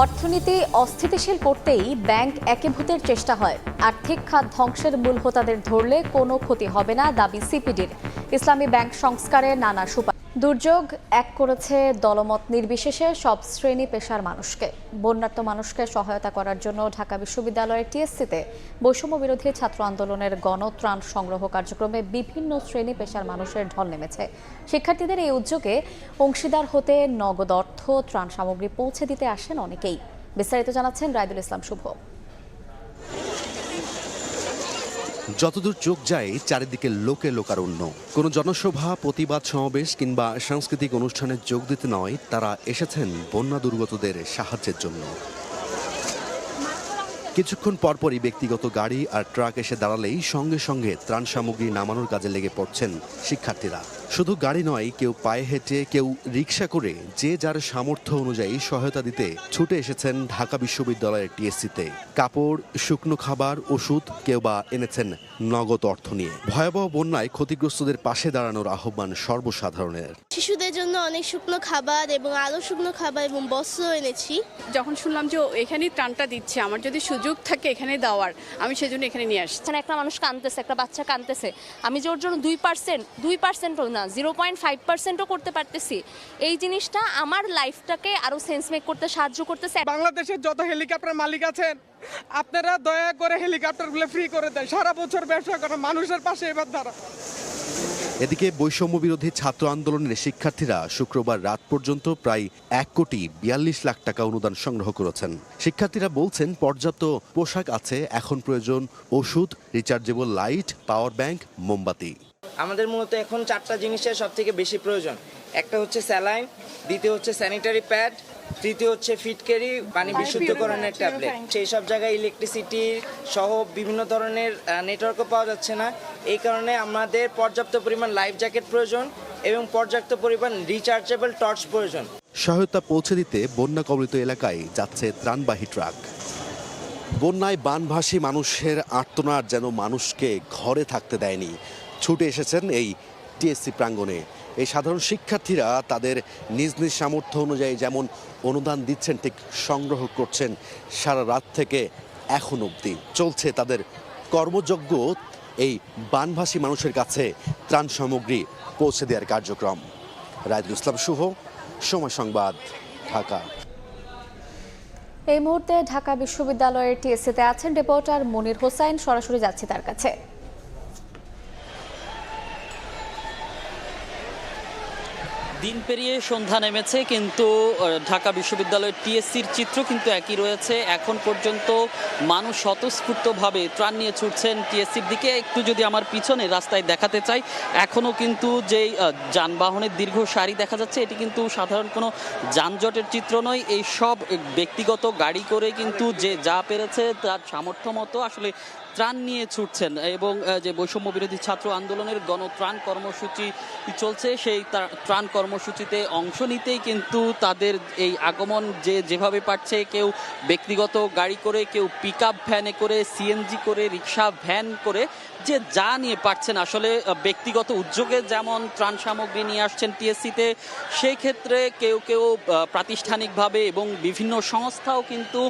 অর্থনীতি অস্থিতিশীল করতেই ব্যাংক একীভূতের চেষ্টা হয়। আর্থিক খাত ধ্বংসের মূল হোতাদের ধরলে কোনো ক্ষতি হবে না, দাবি সিপিডির। ইসলামী ব্যাংক সংস্কারে নানা সুপারিশ। দুর্যোগ এক করেছে দলমত নির্বিশেষে সব শ্রেণী পেশার মানুষকে। বন্যার্ত মানুষকে সহায়তা করার জন্য ঢাকা বিশ্ববিদ্যালয়ের টিএসসিতে বৈষম্য বিরোধী ছাত্র আন্দোলনের গণত্রাণ সংগ্রহ কার্যক্রমে বিভিন্ন শ্রেণী পেশার মানুষের ঢল নেমেছে। শিক্ষার্থীদের এই উদ্যোগে অংশীদার হতে নগদ অর্থ, ত্রাণ সামগ্রী পৌঁছে দিতে আসেন অনেকেই। বিস্তারিত জানাচ্ছেন রাইদুল ইসলাম শুভ। যতদূর চোখ যায় চারিদিকে লোকে লোকারণ্য। কোনো জনসভা, প্রতিবাদ সমাবেশ কিংবা সাংস্কৃতিক অনুষ্ঠানে যোগ দিতে নয়, তারা এসেছেন বন্যা দুর্গতদের সাহায্যের জন্য। কিছুক্ষণ পরপরই ব্যক্তিগত গাড়ি আর ট্রাক এসে দাঁড়ালেই সঙ্গে সঙ্গে ত্রাণ সামগ্রী নামানোর কাজে লেগে পড়ছেন শিক্ষার্থীরা। শুধু গাড়ি নয়, কেউ পায়ে হেঁটে, কেউ রিক্সা করে, যে যার সামর্থ্য অনুযায়ী সহায়তা দিতে ছুটে এসেছেন ঢাকা বিশ্ববিদ্যালয়ের টিএসসিতে। কাপড়, শুকনো খাবার, ওষুধ, কেউ বা এনেছেন নগদ অর্থ নিয়ে। ভয়াবহ বন্যায় ক্ষতিগ্রস্তদের পাশে দাঁড়ানোর আহ্বান সর্বসাধারণের। শিশুদের জন্য অনেক শুকনো খাবার এবং আরো শুকনো খাবার এবং বস্ত্র এনেছি। যখন শুনলাম যে এখানেই ত্রাণটা দিচ্ছে, আমার যদি সুযোগ থাকে এখানে দেওয়ার, আমি সেজন্য এখানে নিয়ে আসছি। একটা মানুষ কাঁদতেছে, একটা বাচ্চা কাঁদতেছে, আমি যে ওর জন্য 2% না 0.5%ও করতে পারতেছি। এই জিনিসটা আমার লাইফটাকে আরো সেন্স মেক করতে সাহায্য করতেছে। বাংলাদেশের যত হেলিকপ্টার মালিক আছেন, আপনারা দয়া করে হেলিকপ্টারগুলো ফ্রি করে দেন। সারা বছর ব্যবসা করা মানুষের পাশে এবার দ্বারা। এদিকে বৈষম্য বিরোধী ছাত্র আন্দোলনের শিক্ষার্থীরা শুক্রবার রাত পর্যন্ত প্রায় 1,42,00,000 টাকা অনুদান সংগ্রহ করেছেন। শিক্ষার্থীরা বলছেন, পর্যাপ্ত পোশাক আছে, এখন প্রয়োজন ওষুধ, রিচার্জেবল লাইট, পাওয়ার ব্যাংক, মোমবাতি। আমাদের মূলত এখন 4টা জিনিসের সব থেকে বেশি প্রয়োজন। একটা হচ্ছে স্যালাইন, দ্বিতীয় হচ্ছে স্যানিটারি প্যাড, তৃতীয় হচ্ছে ফিটকারি, পানি বিশুদ্ধকরণের ট্যাবলেট। সেই সব জায়গায় ইলেকট্রিসিটি সহ বিভিন্ন ধরনের নেটওয়ার্কও পাওয়া যাচ্ছে না। এই কারণে আমাদের পর্যাপ্ত পরিমাণ লাইফ জ্যাকেট প্রয়োজন এবং পর্যাপ্ত পরিমাণ রিচার্জেবল টর্চ প্রয়োজন। সহায়তা পৌঁছে দিতে বন্যা কবলিত এলাকায় যাচ্ছে ত্রাণবাহী ট্রাক। বন্যায় বানভাসী মানুষের আর্তনাদ যেন মানুষকে ঘরে থাকতে দেয়নি। ছুটে এসেছেন এই টিএসসি প্রাঙ্গণে। এই সাধারণ শিক্ষার্থীরা তাদের নিজ নিজ সামর্থ্য অনুযায়ী যেমন অনুদান দিচ্ছেন, ঠিক সংগ্রহ করছেন সারা রাত থেকে এখন অবধি। চলছে তাদের কর্মযজ্ঞ এই বানভাসী মানুষের কাছে ত্রাণ সামগ্রী পৌঁছে দেওয়ার কার্যক্রম। রাইদুল ইসলাম শুভ, সময় সংবাদ, ঢাকা। এই মুহূর্তে ঢাকা বিশ্ববিদ্যালয়ের টিএসসিতে আছেন রিপোর্টার মনির হোসাইন। সরাসরি যাচ্ছি তার কাছে। দিন পেরিয়ে সন্ধ্যা নেমেছে, কিন্তু ঢাকা বিশ্ববিদ্যালয়ের টিএসসির চিত্র কিন্তু একই রয়েছে। এখন পর্যন্ত মানুষ স্বতঃস্ফূর্তভাবে ত্রাণ নিয়ে ছুটছেন টিএসসির দিকে। একটু যদি আমার পিছনে রাস্তায় দেখাতে চাই, এখনও কিন্তু যেই যানবাহনের দীর্ঘ সারি দেখা যাচ্ছে, এটি কিন্তু সাধারণ কোনো যানজটের চিত্র নয়। এই সব ব্যক্তিগত গাড়ি করে কিন্তু যে যা পেরেছে তার সামর্থ্য মতো আসলে ত্রাণ নিয়ে ছুটছেন। এবং যে বৈষম্য বিরোধী ছাত্র আন্দোলনের গণত্রাণ কর্মসূচি চলছে, সেই ত্রাণ কর্মসূচিতে অংশ নিতেই কিন্তু তাদের এই আগমন। যেভাবে পারছে, কেউ ব্যক্তিগত গাড়ি করে, কেউ পিকআপ ভ্যানে করে, সিএনজি করে, রিক্সা ভ্যান করে, যে যা নিয়ে পারছেন আসলে ব্যক্তিগত উদ্যোগে যেমন ত্রাণ সামগ্রী নিয়ে আসছেন টিএসসিতে, সেই ক্ষেত্রে কেউ কেউ প্রাতিষ্ঠানিকভাবে এবং বিভিন্ন সংস্থাও কিন্তু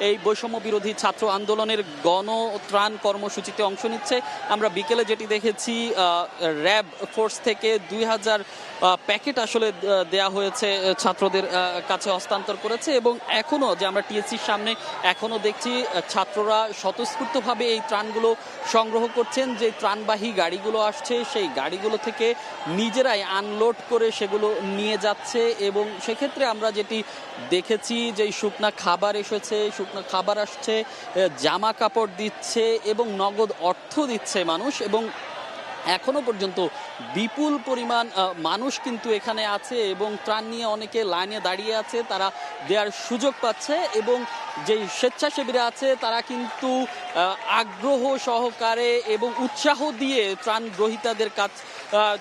এই বৈষম্য বিরোধী ছাত্র আন্দোলনের গণত্রাণ কর্মসূচিতে অংশ নিচ্ছে। আমরা বিকেলে যেটি দেখেছি, র্যাব ফোর্স থেকে 2000 প্যাকেট আসলে দেয়া হয়েছে, ছাত্রদের কাছে হস্তান্তর করেছে। এবং এখনও যে আমরা টিএসসির সামনে এখনও দেখছি ছাত্ররা স্বতঃস্ফূর্তভাবে এই ত্রাণগুলো সংগ্রহ করছেন। যে ত্রাণবাহী গাড়িগুলো আসছে, সেই গাড়িগুলো থেকে নিজেরাই আনলোড করে সেগুলো নিয়ে যাচ্ছে। এবং সেক্ষেত্রে আমরা যেটি দেখেছি, যে শুকনা খাবার এসেছে, শুকনো খাবার আসছে, জামা কাপড় দিচ্ছে এবং নগদ অর্থ দিচ্ছে মানুষ। এবং এখনো পর্যন্ত বিপুল পরিমাণ মানুষ কিন্তু এখানে আছে এবং ত্রাণ নিয়ে অনেকে লাইনে দাঁড়িয়ে আছে, তারা দেওয়ার সুযোগ পাচ্ছে। এবং যে স্বেচ্ছাসেবীরা আছে তারা কিন্তু আগ্রহ সহকারে এবং উৎসাহ দিয়ে ত্রাণ গ্রহীতাদের কাছ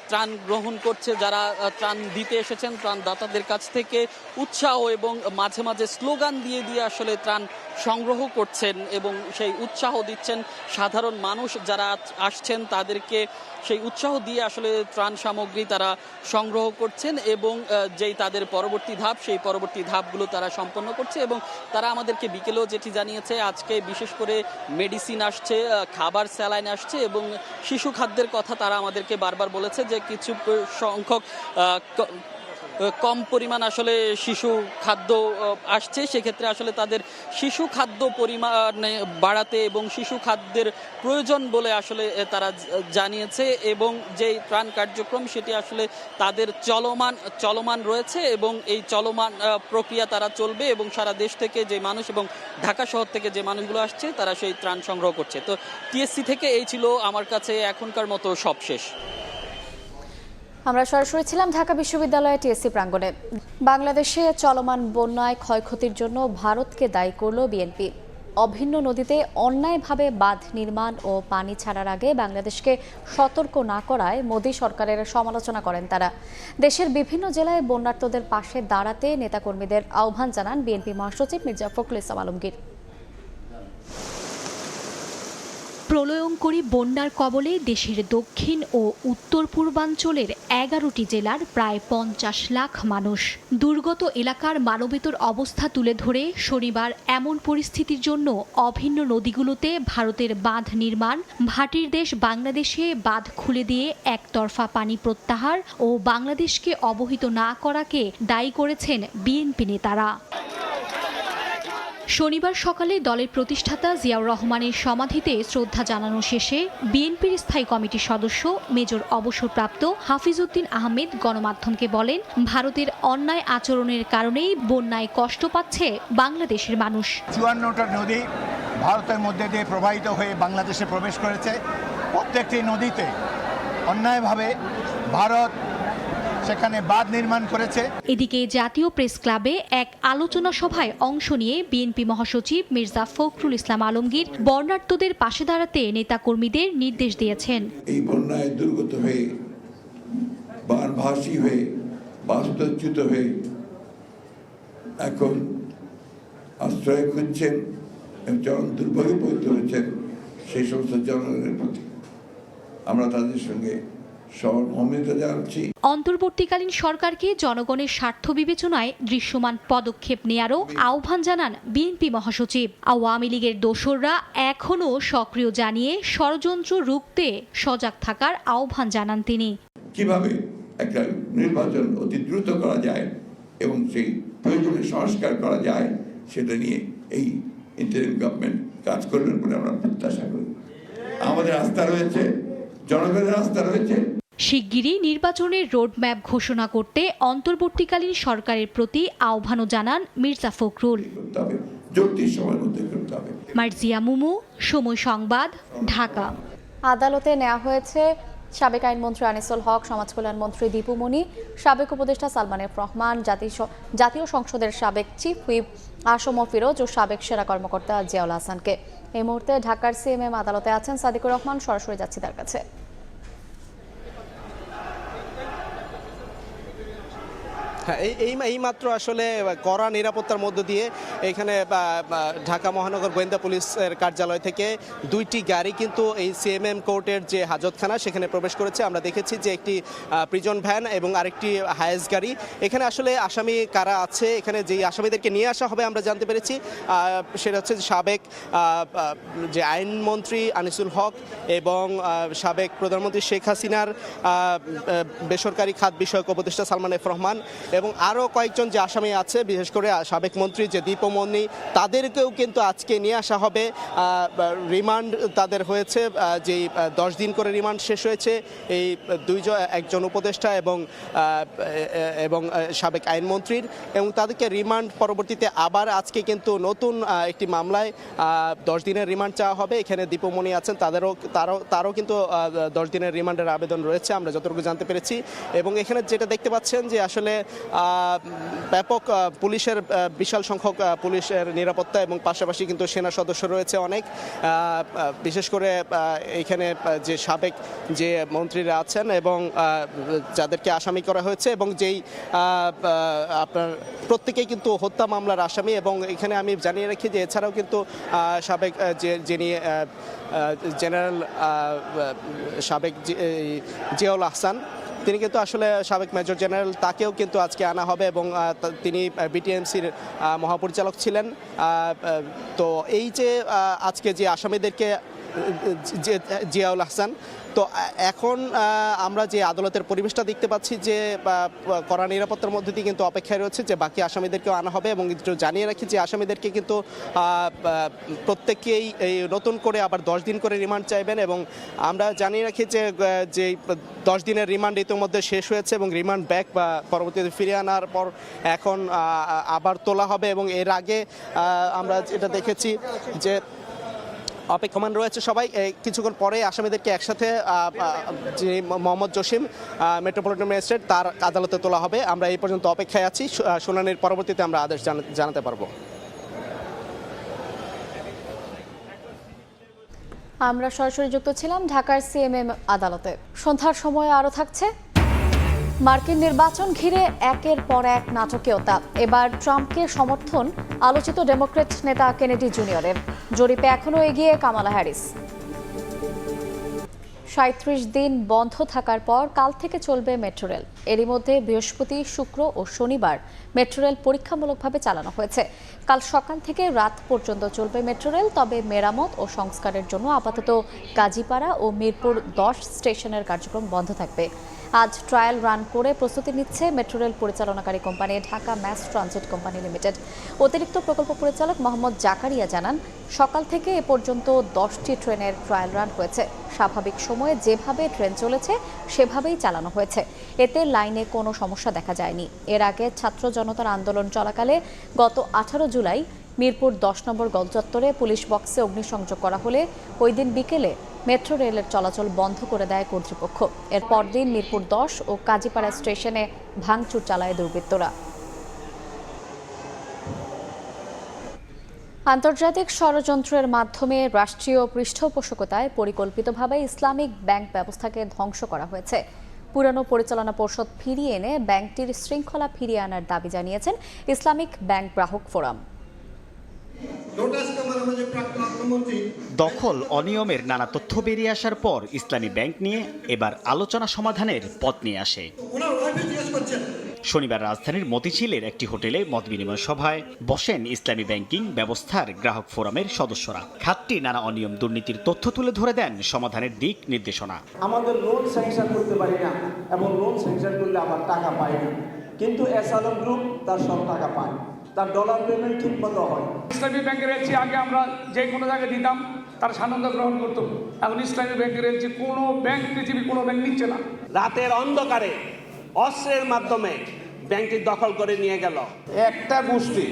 ত্রাণ গ্রহণ করছে। যারা ত্রাণ দিতে এসেছেন, ত্রাণদাতাদের কাছ থেকে উৎসাহ এবং মাঝে মাঝে স্লোগান দিয়ে দিয়ে আসলে ত্রাণ সংগ্রহ করছেন এবং সেই উৎসাহ দিচ্ছেন সাধারণ মানুষ যারা আসছেন তাদেরকে সেই উৎসাহ দিয়ে আসলে ত্রাণ সামগ্রী তারা সংগ্রহ করছেন এবং যেই তাদের পরবর্তী ধাপ সেই পরবর্তী ধাপগুলো তারা সম্পন্ন করছে। এবং তারা আমাদেরকে বিকেলেও যেটি জানিয়েছে, আজকে বিশেষ করে মেডিসিন আসছে, খাবার স্যালাইন আসছে এবং শিশু খাদ্যের কথা তারা আমাদেরকে বারবার বলেছে যে কিছু সংখ্যক কম পরিমাণ আসলে শিশু খাদ্য আসছে, সেক্ষেত্রে আসলে তাদের শিশু খাদ্য পরিমাণ বাড়াতে এবং শিশু খাদ্যের প্রয়োজন বলে আসলে তারা জানিয়েছে। এবং যেই ত্রাণ কার্যক্রম সেটি আসলে তাদের চলমান রয়েছে এবং এই চলমান প্রক্রিয়া তারা চলবে এবং সারা দেশ থেকে যে মানুষ এবং ঢাকা শহর থেকে যে মানুষগুলো আসছে তারা সেই ত্রাণ সংগ্রহ করছে। তো টিএসসি থেকে এই ছিল আমার কাছে এখনকার মতো সব শেষ। আমরা সরাসরি ছিলাম ঢাকা বিশ্ববিদ্যালয়ের টিএসসি প্রাঙ্গণে। বাংলাদেশে চলমান বন্যায় ক্ষয়ক্ষতির জন্য ভারতকে দায়ী করল বিএনপি। অভিন্ন নদীতে অন্যায়ভাবে বাঁধ নির্মাণ ও পানি ছাড়ার আগে বাংলাদেশকে সতর্ক না করায় মোদী সরকারের সমালোচনা করেন তারা। দেশের বিভিন্ন জেলায় বন্যার্তদের পাশে দাঁড়াতে নেতাকর্মীদের আহ্বান জানান বিএনপি মহাসচিব মির্জা ফখরুল ইসলাম আলমগীর। প্রলয়ঙ্করী বন্যার কবলে দেশের দক্ষিণ ও উত্তর পূর্বাঞ্চলের 11টি জেলার প্রায় 50 লাখ মানুষ। দুর্গত এলাকার মানবেতর অবস্থা তুলে ধরে শনিবার এমন পরিস্থিতির জন্য অভিন্ন নদীগুলোতে ভারতের বাঁধ নির্মাণ, ভাটির দেশ বাংলাদেশে বাঁধ খুলে দিয়ে একতরফা পানি প্রত্যাহার ও বাংলাদেশকে অবহিত না করাকে দায়ী করেছেন বিএনপি নেতারা। শনিবার সকালে দলের প্রতিষ্ঠাতা জিয়াউর রহমানের সমাধিতে শ্রদ্ধা জানানো শেষে বিএনপির স্থায়ী কমিটির সদস্য মেজর অবসরপ্রাপ্ত হাফিজউদ্দিন আহমেদ গণমাধ্যমকে বলেন, ভারতের অন্যায় আচরণের কারণেই বন্যায় কষ্ট পাচ্ছে বাংলাদেশের মানুষ। 54টা নদী ভারতের মধ্যে দিয়ে প্রবাহিত হয়ে বাংলাদেশে প্রবেশ করেছে। প্রত্যেকটি নদীতে অন্যায়ভাবে ভারত সেখানে বাঁধ নির্মাণ করেছে। এদিকে জাতীয় প্রেস ক্লাবে এক আলোচনা সভায় অংশ নিয়ে বিএনপি মহাসচিব মির্জা ফখরুল ইসলাম আলমগীর বন্যার্তদের পাশে দাঁড়াতে নেতাকর্মীদের নির্দেশ দিয়েছেন। এই বন্যায় দুর্গত হয়ে, বানভাসী হয়ে, বাস্তুচ্যুত হয়ে এখন আশ্রয় খুঁজছেন এবং চরম দুর্ভোগে পতিত হচ্ছেন, সেই সমস্ত জনগণের প্রতি আমরা তাদের সঙ্গে অন্তর্বর্তীকালীন সরকারকে জনগণের স্বার্থ বিবেচনায় দৃশ্যমান পদক্ষেপ নেয়ারও আহ্বান জানান বিএনপি মহাসচিব। আওয়ামী লীগের দোসররা এখনও সক্রিয় জানিয়ে ষড়যন্ত্র রুখতে সজাগ থাকার আহ্বান জানান তিনি। কিভাবে একটা নির্বাচন অতি দ্রুত করা যায় এবং সেই প্রয়োজনীয় সংস্কার করা যায় সেটা নিয়ে এই ইন্টারিম গভর্নমেন্ট কাজ করবেন বলে আমরা প্রত্যাশা করি। আমাদের আস্থা রয়েছে, জনগণের আস্থা রয়েছে। শিগগিরই নির্বাচনের রোডম্যাপ ঘোষণা করতে অন্তর্বর্তীকালীন সরকারের প্রতি আহ্বানও জানান মির্জা ফখরুল। মার্জিয়া মুমু, সময় সংবাদ, ঢাকা। আদালতে নেওয়া হয়েছে সাবেক আইনমন্ত্রী আনিসুল হক, সমাজ কল্যাণ মন্ত্রী দীপু মনি, সাবেক উপদেষ্টা সালমান এফ রহমান, জাতীয় সংসদের সাবেক চিফ হুইপ আসম ফিরোজ ও সাবেক সেরা কর্মকর্তা জিয়াউল হাসানকে। এই মুহূর্তে ঢাকার সিএমএম আদালতে আছেন সাদিকুর রহমান, সরাসরি যাচ্ছি তার কাছে। হ্যাঁ, এই মাত্র আসলে কড়া নিরাপত্তার মধ্য দিয়ে এখানে ঢাকা মহানগর গোয়েন্দা পুলিশের কার্যালয় থেকে 2টি গাড়ি কিন্তু এই সিএমএম কোর্টের যে হাজতখানা সেখানে প্রবেশ করেছে। আমরা দেখেছি যে একটি প্রিজন ভ্যান এবং আরেকটি হায়েস গাড়ি। এখানে আসলে আসামি কারা আছে, এখানে যেই আসামিদেরকে নিয়ে আসা হবে আমরা জানতে পেরেছি সেটা হচ্ছে সাবেক যে আইনমন্ত্রী আনিসুল হক এবং সাবেক প্রধানমন্ত্রী শেখ হাসিনার বেসরকারি খাত বিষয়ক উপদেষ্টা সালমান এফ রহমান এবং আরও কয়েকজন যে আসামি আছে, বিশেষ করে সাবেক মন্ত্রী যে দীপু মনি, তাদেরকেও কিন্তু আজকে নিয়ে আসা হবে। রিমান্ড তাদের হয়েছে, যেই 10 দিন করে রিমান্ড শেষ হয়েছে এই একজন উপদেষ্টা এবং সাবেক আইনমন্ত্রীর, এবং তাদেরকে রিমান্ড পরবর্তীতে আবার আজকে কিন্তু নতুন একটি মামলায় 10 দিনের রিমান্ড চাওয়া হবে। এখানে দীপু মনি আছেন, তারও কিন্তু 10 দিনের রিমান্ডের আবেদন রয়েছে আমরা যতটুকু জানতে পেরেছি। এবং এখানে যেটা দেখতে পাচ্ছেন যে আসলে ব্যাপক পুলিশের বিশাল সংখ্যক পুলিশের নিরাপত্তা এবং পাশাপাশি কিন্তু সেনা সদস্য রয়েছে অনেক, বিশেষ করে এইখানে যে সাবেক যে মন্ত্রীরা আছেন এবং যাদেরকে আসামি করা হয়েছে এবং যেই আপনার প্রত্যেকেই কিন্তু হত্যা মামলার আসামি। এবং এখানে আমি জানিয়ে রাখি যে এছাড়াও কিন্তু সাবেক যিনি জেনারেল সাবেক জিয়াউল আহসান, তিনি কিন্তু আসলে সাবেক মেজর জেনারেল, তাকেও কিন্তু আজকে আনা হবে এবং তিনি বিটিএমসির মহাপরিচালক ছিলেন। তো এই যে আজকে যে আসামিদেরকে জিয়াউল আহসান, তো এখন আমরা যে আদালতের পরিবেশটা দেখতে পাচ্ছি যে কড়া নিরাপত্তার মধ্যে দিয়ে কিন্তু অপেক্ষায় রয়েছে যে বাকি আসামিদেরকেও আনা হবে। এবং জানিয়ে রাখি যে আসামিদেরকে কিন্তু প্রত্যেকেই এই নতুন করে আবার 10 দিন করে রিমান্ড চাইবেন। এবং আমরা জানিয়ে রাখি যে 10 দিনের রিমান্ড ইতিমধ্যে শেষ হয়েছে এবং রিমান্ড ব্যাক বা পরবর্তীতে ফিরিয়ে আনার পর এখন আবার তোলা হবে। এবং এর আগে আমরা যেটা দেখেছি যে অপেক্ষমান রয়েছে সবাই, কিছুক্ষণ পরে আসামিদেরকে একসাথে যে মোহাম্মদ জসিম মেট্রোপলিটন ম্যাজিস্ট্রেট তার আদালতে তোলা হবে। আমরা এই পর্যন্ত অপেক্ষায় আছি, শুনানির পরবর্তীতে আমরা আদেশ জানাতে পারবো। আমরা সরাসরি যুক্ত ছিলাম ঢাকার সিএমএম আদালতে। সন্ধ্যার সময় আরও থাকছে মার্কিন নির্বাচন ঘিরে একের পর এক নাটকীয়তা। এবার ট্রাম্পকে সমর্থন আলোচিত ডেমোক্র্যাট নেতা কেনেডি জুনিয়রের। জরিপে এখনও এগিয়ে কামালা হ্যারিস। 37 দিন বন্ধ থাকার পর কাল থেকে চলবে মেট্রো রেল। এরই মধ্যে বৃহস্পতি, শুক্র ও শনিবার মেট্রো রেল পরীক্ষামূলকভাবে চালানো হয়েছে। কাল সকাল থেকে রাত পর্যন্ত চলবে মেট্রো রেল, তবে মেরামত ও সংস্কারের জন্য আপাতত কাজীপাড়া ও মিরপুর 10 স্টেশনের কার্যক্রম বন্ধ থাকবে। আজ ট্রায়াল রান করে প্রস্তুতি নিচ্ছে মেট্রো রেল পরিচালনাকারী company Dhaka mass transit company limited. অতিরিক্ত প্রকল্প পরিচালক মোহাম্মদ জাকারিয়া জানান, সকাল থেকে এ পর্যন্ত 10টি ট্রেনের ট্রায়াল রান হয়েছে। স্বাভাবিক সময়ে যেভাবে ট্রেন চলেছে সেভাবেই চালানো হয়েছে। এতে লাইনে কোনো সমস্যা দেখা যায়নি। এর আগে ছাত্র জনতার আন্দোলন চলাকালে গত 18 জুলাই মিরপুর 10 নম্বর গোলচত্বরে পুলিশ বক্সে অগ্নিসংযোগ করা হলে ওই দিন বিকেলে মেট্রো রেলের চলাচল বন্ধ করে দেয় কর্তৃপক্ষ। এর পরদিন মিরপুর 10 ও কাজীপাড়া স্টেশনে ভাঙচুর চালায় দুর্বৃত্তরা। আন্তর্জাতিক ষড়যন্ত্রের মাধ্যমে রাষ্ট্রীয় পৃষ্ঠপোষকতায় পরিকল্পিতভাবে ইসলামিক ব্যাংক ব্যবস্থাকে ধ্বংস করা হয়েছে। পুরানো পরিচালনা পর্ষদ ফিরিয়ে এনে ব্যাংকটির শৃঙ্খলা ফিরিয়ে আনার দাবি জানিয়েছেন ইসলামিক ব্যাংক গ্রাহক ফোরাম। দখল অনিয়মের নানা তথ্য বেরিয়ে আসার পর ইসলামী ব্যাংক নিয়ে এবার আলোচনা সমাধানের পথ নিয়ে আসে। শনিবার রাজধানীর মতিঝিলের একটি হোটেলে মতবিনিময় সভায় বসেন ইসলামী ব্যাংকিং ব্যবস্থার গ্রাহক ফোরামের সদস্যরা। খাতটি নানা অনিয়ম দুর্নীতির তথ্য তুলে ধরে দেন সমাধানের দিক নির্দেশনা। আমাদের লোন স্যাংশন করতে পারি না এবং লোন স্যাংশন করলে আমার টাকা পাই না, কিন্তু এসআলম গ্রুপ তার সব টাকা পায়, তার ডলার পেমেন্ট ঠিক মতো হয়। ইসলামী ব্যাংকের এলসি আগে আমরা যে কোনো জায়গায় দিতাম তার সানন্দ গ্রহণ করতো, এখন ইসলামী ব্যাংকের এলসি কোনো ব্যাংক পৃথিবী কোনো ব্যাংক নিচ্ছে না। রাতের অন্ধকারে অস্ত্রের মাধ্যমে ব্যাংকটি দখল করে নিয়ে গেল। একটা গোষ্ঠী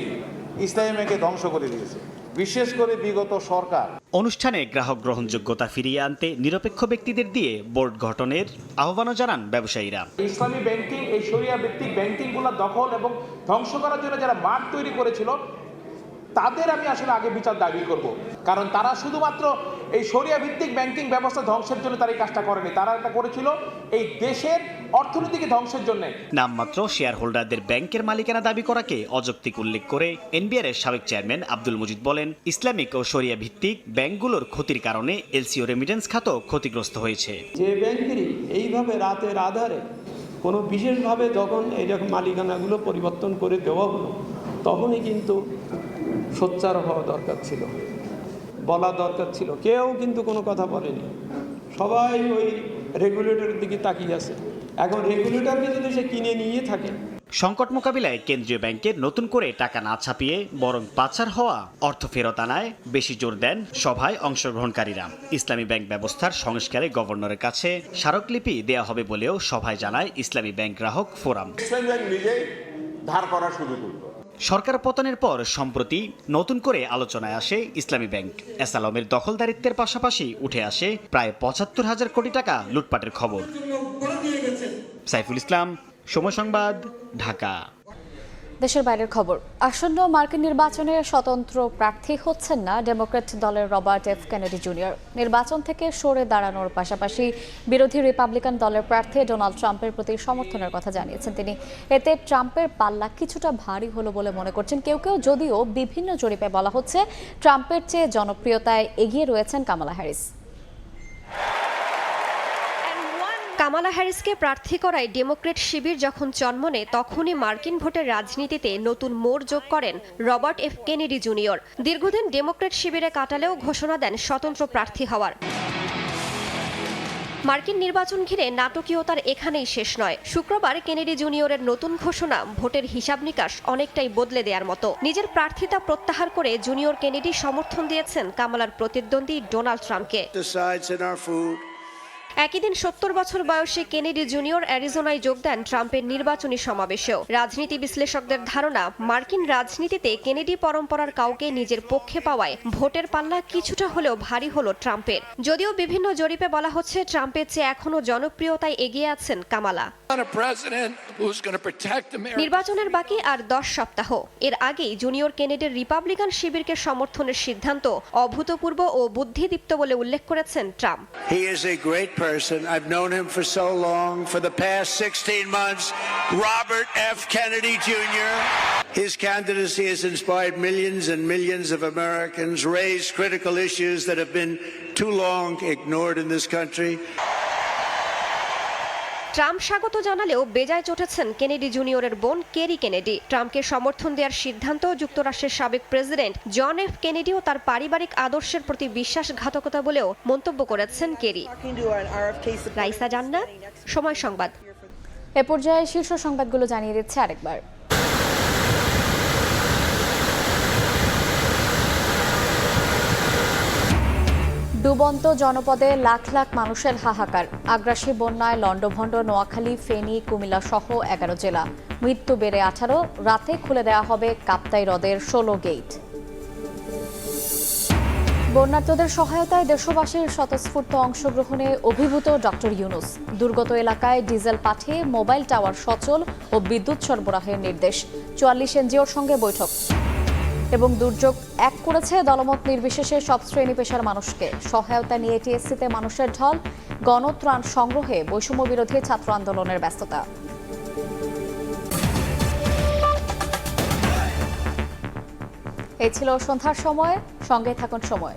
ইসলামী ব্যাংকে ধ্বংস করে দিয়েছে, বিশেষ করে বিগত সরকার। অনুষ্ঠানে গ্রাহক গ্রহণযোগ্যতা ফিরিয়ে আনতে নিরপেক্ষ ব্যক্তিদের দিয়ে বোর্ড গঠনের আহ্বানও জানান ব্যবসায়ীরা। ইসলামী ব্যাংকিং, এই শরিয়া ভিত্তিক ব্যাংকিংগুলো দখল এবং ধ্বংস করার জন্য যারা মাঠ তৈরি করেছিল তাদের আমি আসলে আগে বিচার দাবি করব, কারণ তারা শুধুমাত্র এই শরিয়া ভিত্তিক ব্যাংকিং ব্যবস্থা ধ্বংসের জন্য তারা এই কাজটা করেনি, তারা এটা করেছিল এই দেশের অর্থনীতিকে ধ্বংসের জন্য। নামমাত্র শেয়ার হোল্ডারদের ব্যাংকের মালিকানা দাবি করাকে অযৌক্তিক উল্লেখ করে এনবিআর এর সাবেক চেয়ারম্যান আব্দুল মজিদ বলেন, ইসলামিক ও শরিয়া ভিত্তিক ব্যাংকগুলোর ক্ষতির কারণে এলসিও রেমিটেন্স খাতও ক্ষতিগ্রস্ত হয়েছে। যে ব্যাংকেরই এইভাবে রাতের আধারে কোনো বিশেষভাবে যখন এইরকম মালিকানাগুলো পরিবর্তন করে দেওয়া হলো, তখনই কিন্তু সোচ্চার হওয়া দরকার ছিল, বলা দরকার ছিল। কেউ কিন্তু কোনো কথা বলেনি, সবাই ওই রেগুলেটরের দিকে তাকিয়ে আছে। এখন রেগুলেটরকে যদি সে কিনে নিয়ে থাকে। সংকট মোকাবিলায় কেন্দ্রীয় ব্যাংকের নতুন করে টাকা না ছাপিয়ে বরং পাচার হওয়া অর্থ ফেরত আনায় বেশি জোর দেন সভায় অংশগ্রহণকারীরা। ইসলামী ব্যাংক ব্যবস্থার সংস্কারে গভর্নরের কাছে স্মারকলিপি দেওয়া হবে বলেও সভায় জানায় ইসলামী ব্যাংক গ্রাহক ফোরাম। ইসলামী ব্যাংক নিজেই ধার করা শুরু করবে। সরকার পতনের পর সম্প্রতি নতুন করে আলোচনায় আসে ইসলামী ব্যাংক। এসআলমের দখলদারিত্বের পাশাপাশি উঠে আসে প্রায় ৭৫,০০০ কোটি টাকা লুটপাটের খবর। সাইফুল ইসলাম, সময় সংবাদ, ঢাকা। দেশের বাইরের খবর। আসন্ন মার্কিন নির্বাচনে স্বতন্ত্র প্রার্থী হচ্ছেন না ডেমোক্র্যাট দলের রবার্ট এফ কেনেডি জুনিয়র। নির্বাচন থেকে সরে দাঁড়ানোর পাশাপাশি বিরোধী রিপাবলিকান দলের প্রার্থী ডোনাল্ড ট্রাম্পের প্রতি সমর্থনের কথা জানিয়েছেন তিনি। এতে ট্রাম্পের পাল্লা কিছুটা ভারী হলো বলে মনে করছেন কেউ কেউ, যদিও বিভিন্ন জরিপে বলা হচ্ছে ট্রাম্পের চেয়ে জনপ্রিয়তায় এগিয়ে রয়েছেন কামালা হ্যারিস। কামালা হ্যারিসকে প্রার্থী করায় ডেমোক্রেট শিবির যখন জন্ম নেয়, তখনই মার্কিন ভোটের রাজনীতিতে নতুন মোড় যোগ করেন রবার্ট এফ কেনেডি জুনিয়র। দীর্ঘদিন ডেমোক্রেট শিবিরে কাটালেও ঘোষণা দেন স্বতন্ত্র প্রার্থী হওয়ার। মার্কিন নির্বাচন ঘিরে নাটকীয়তার এখানেই শেষ নয়। শুক্রবার কেনেডি জুনিয়রের নতুন ঘোষণা ভোটের হিসাব নিকাশ অনেকটাই বদলে দেওয়ার মতো। নিজের প্রার্থিতা প্রত্যাহার করে জুনিয়র কেনেডি সমর্থন দিয়েছেন কামালার প্রতিদ্বন্দ্বী ডোনাল্ড ট্রাম্পকে। একই দিন 70 বছর বয়সে কেনেডি জুনিয়র অ্যারিজোনায় যোগ দেন ট্রাম্পের নির্বাচনী সমাবেশেও। রাজনীতি বিশ্লেষকদের ধারণা, মার্কিন রাজনীতিতে কেনেডি পরম্পরার কাউকে নিজের পক্ষে পাওয়ায় ভোটের পাল্লা কিছুটা হলেও ভারী হলো ট্রাম্পের। যদিও বিভিন্ন জরিপে বলা হচ্ছে ট্রাম্পের চেয়ে এখনও জনপ্রিয়তায় এগিয়ে আছেন কামালা। নির্বাচনের বাকি আর 10 সপ্তাহ। এর আগেই জুনিয়র কেনেডির রিপাবলিকান শিবিরকে সমর্থনের সিদ্ধান্ত অভূতপূর্ব ও বুদ্ধিদীপ্ত বলে উল্লেখ করেছেন Trump. person. I've known him for so long. For the past 16 months, Robert F. Kennedy Jr. His candidacy has inspired millions and millions of Americans, raised critical issues that have been too long ignored in this country. Trump স্বাগত জানালেও বেজায় চটেছেন Kennedy জুনিয়রের বোন Kerry Kennedy. ট্রাম্পকে সমর্থন দেওয়ার সিদ্ধান্ত যুক্তরাষ্ট্রের সাবেক প্রেসিডেন্ট জন এফ কেনেডিও তার পারিবারিক আদর্শের প্রতি বিশ্বাসঘাতকতা বলেও মন্তব্য করেছেন কেরি। রাইসা জান্নাত, সময় সংবাদ। এ পর্যায়ে শীর্ষ সংবাদগুলো জানিয়ে দিচ্ছে আরেকবার। ডুবন্ত জনপদে লাখ লাখ মানুষের হাহাকার। আগ্রাসী বন্যায় লন্ডভন্ড নোয়াখালী, ফেনী, কুমিল্লা সহ 11 জেলা। মৃত্যু বেড়ে 18। রাতে খুলে দেওয়া হবে কাপ্তাই হ্রদের 16 গেট। বন্যার্তদের সহায়তায় দেশবাসীর স্বতঃস্ফূর্ত অংশগ্রহণে অভিভূত ডক্টর ইউনূস। দুর্গত এলাকায় ডিজেল পাঠিয়ে মোবাইল টাওয়ার সচল ও বিদ্যুৎ সরবরাহের নির্দেশ। 44 এনজিওর সঙ্গে বৈঠক। এবং দুর্যোগ এক করেছে দলমত নির্বিশেষে সব শ্রেণী পেশার মানুষকে। সহায়তা নিয়ে টিএসসিতে মানুষের ঢল। গণত্রাণ সংগ্রহে বৈষম্য বিরোধী ছাত্র আন্দোলনের ব্যস্ততা। এই ছিল সন্ধ্যার সময়। সঙ্গে থাকুন সময়।